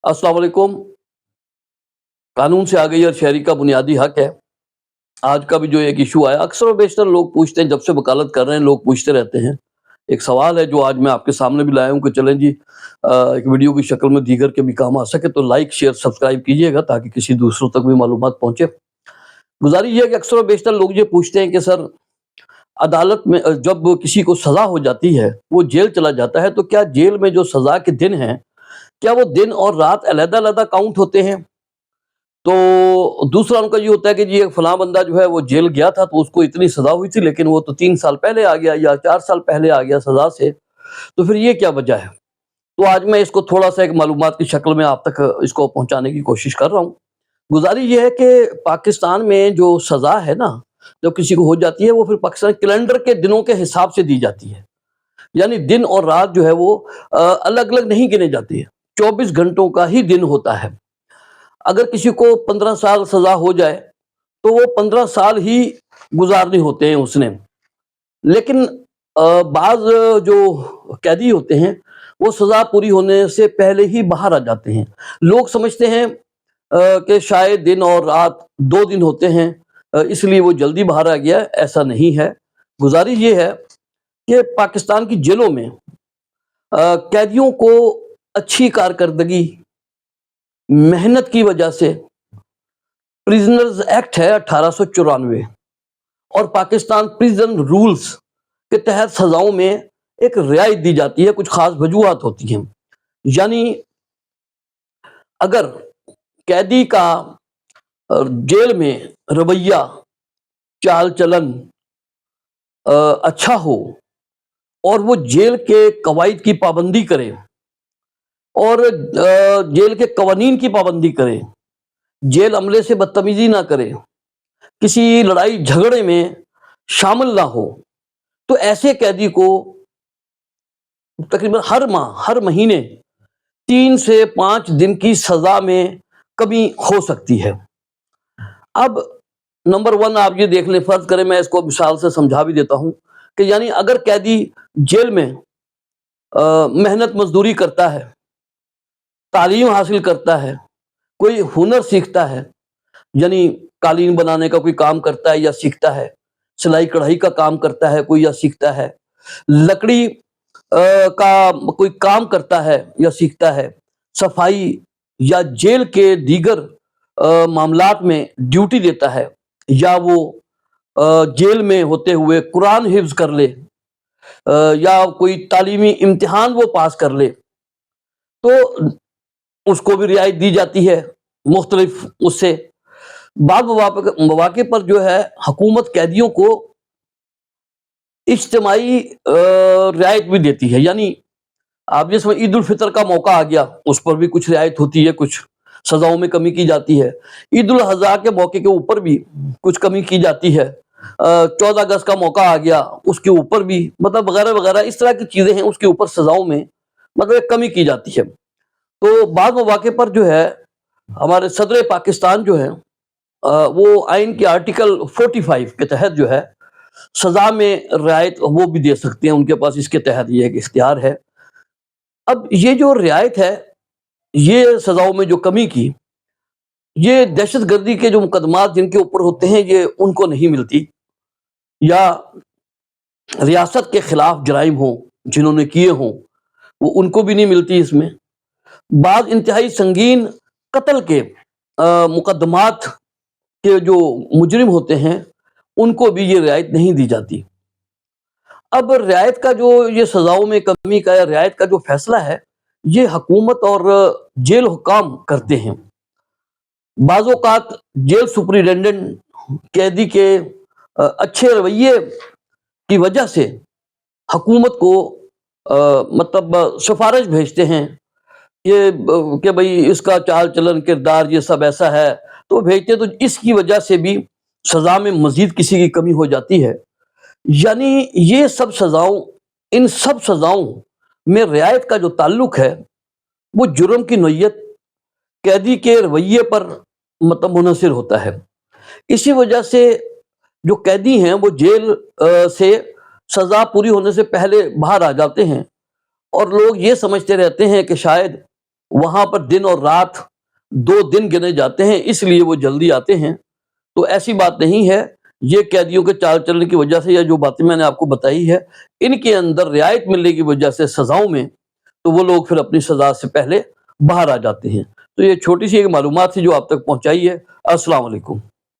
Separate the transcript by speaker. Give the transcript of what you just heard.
Speaker 1: अस्सलाम वालेकुम। कानून से आगे और शहरी का बुनियादी हक है। आज का भी जो एक इशू आया, अक्सर और बेशतर लोग पूछते हैं, जब से वकालत कर रहे हैं लोग पूछते रहते हैं। एक सवाल है जो आज मैं आपके सामने भी लाया हूँ कि चलें जी, एक वीडियो की शक्ल में दीगर के भी काम आ सके तो लाइक शेयर सब्सक्राइब कीजिएगा ताकि किसी दूसरों तक भी मालूमात पहुँचे। गुजारिश ये है कि अक्सर और बेशतर लोग ये पूछते हैं कि सर, अदालत में जब किसी को सज़ा हो जाती है, वो जेल चला जाता है, तो क्या जेल में जो सज़ा के दिन हैं, क्या वो दिन और रात अलग-अलग काउंट होते हैं? तो दूसरा उनका ये होता है कि जी एक फलां बंदा जो है वो जेल गया था तो उसको इतनी सज़ा हुई थी, लेकिन वो तो 3 साल पहले आ गया या 4 साल पहले आ गया सज़ा से, तो फिर ये क्या वजह है? तो आज मैं इसको थोड़ा-सा एक मालूमात की शक्ल में आप तक इसको पहुँचाने की कोशिश कर रहा हूँ। गुज़ारिश ये है कि पाकिस्तान में जो सज़ा है ना, जब किसी को हो जाती है वो फिर पाकिस्तान कैलेंडर के दिनों के हिसाब से दी जाती है। यानी दिन और रात जो है वो अलग-अलग नहीं गिने जाती है, 24 घंटों का ही दिन होता है। अगर किसी को 15 साल सज़ा हो जाए, तो वो 15 साल ही गुज़ारने होते हैं उसने। लेकिन बाज़ जो कैदी होते हैं, वो सज़ा पूरी होने से पहले ही बाहर आ जाते हैं। लोग समझते हैं कि शायद दिन और रात 2 दिन होते हैं, इसलिए वो जल्दी बाहर आ गया, ऐसा नहीं है। गुज़ारिश ये है कि पाकिस्तान की जेलों में कैदियों को अच्छी कारकर्दगी, मेहनत की वजह से प्रिजनर्स एक्ट है 1894 और पाकिस्तान प्रिजन रूल्स के तहत सजाओं में एक रियायत दी जाती है, कुछ खास वजूहात होती हैं। यानी अगर कैदी का जेल में रवैया, चाल चलन अच्छा हो और वो जेल के कवायद की पाबंदी करे और जेल के कवानीन की पाबंदी करे, जेल अमले से बदतमीजी ना करे, किसी लड़ाई झगड़े में शामिल ना हो, तो ऐसे कैदी को तकरीबन हर महीने 3 से 5 दिन की सज़ा में कमी हो सकती है। अब नंबर 1 आप ये देख लें, फ़र्ज़ करें मैं इसको मिसाल से समझा भी देता हूँ कि यानी अगर कैदी जेल में मेहनत मज़दूरी करता है, तालीम हासिल करता है, कोई हुनर सीखता है, यानी कालीन बनाने का कोई काम करता है या सीखता है, सिलाई कढ़ाई का काम करता है कोई या सीखता है, लकड़ी का कोई काम करता है या सीखता है, सफाई या जेल के दीगर मामलात में ड्यूटी देता है, या वो जेल में होते हुए कुरान हिफ्ज कर ले, या कोई तालीमी इम्तिहान वो पास कर ले, तो उसको भी रियायत दी जाती है मुख्तलिफ उससे। बाद मौके पर जो है हुकूमत कैदियों को इज्तिमाई रियायत भी देती है। यानी आप जिसमें ईद उल फितर का मौका आ गया, उस पर भी कुछ रियायत होती है, कुछ सजाओं में कमी की जाती है। ईद उल अज़हा के मौके के ऊपर भी कुछ कमी की जाती है। 14 अगस्त का मौका आ गया, उसके ऊपर भी मतलब वगैरह वगैरह इस तरह की चीज़ें हैं, उसके ऊपर सजाओं में मतलब एक कमी की जाती है। तो बाद मौके पर जो है हमारे सदर पाकिस्तान जो है, वो आइन के आर्टिकल 45 के तहत जो है सजा में रियायत वो भी दे सकते हैं, उनके पास इसके तहत ये एक इख्तियार है। अब ये जो रियायत है, ये सजाओं में जो कमी की, ये दहशतगर्दी के जो मुकदमात जिनके ऊपर होते हैं ये उनको नहीं मिलती, या रियासत के खिलाफ जराइम हों जिन्होंने किए हों वो उनको भी नहीं मिलती। इसमें बाद इंतहाई संगीन कत्ल के मुकदमात के जो मुजरिम होते हैं उनको भी ये रियायत नहीं दी जाती। अब रियायत का जो ये सजाओं में कमी का या रियायत का जो फैसला है, ये हुकूमत और जेल हुकाम करते हैं। बाज़ औक़ात जेल सुपरिटेंडेंट कैदी के अच्छे रवैये की वजह से हुकूमत को मतलब सिफारिश भेजते हैं कि भाई इसका चाल चलन किरदार ये सब ऐसा है, तो भेजते, तो इसकी वजह से भी सज़ा में मज़ीद किसी की कमी हो जाती है। यानी ये सब सज़ाओं, इन सब सज़ाओं में रियायत का जो ताल्लुक है वो जुर्म की नौइयत, कैदी के रवैये पर मतलब मुनहसिर होता है। इसी वजह से जो कैदी हैं वो जेल से सज़ा पूरी होने से पहले बाहर आ जाते हैं और लोग ये समझते रहते हैं कि शायद وہاں پر دن اور رات 2 دن گنے جاتے ہیں، اس لیے وہ جلدی آتے ہیں۔ تو ایسی بات نہیں ہے، یہ قیدیوں کے چال چلنے کی وجہ سے یا جو باتیں میں نے آپ کو بتائی ہے، ان کے اندر رعایت ملنے کی وجہ سے سزاؤں میں، تو وہ لوگ پھر اپنی سزا سے پہلے باہر آ جاتے ہیں۔ تو یہ چھوٹی سی ایک معلومات تھی جو آپ تک پہنچائی ہے۔ السلام علیکم۔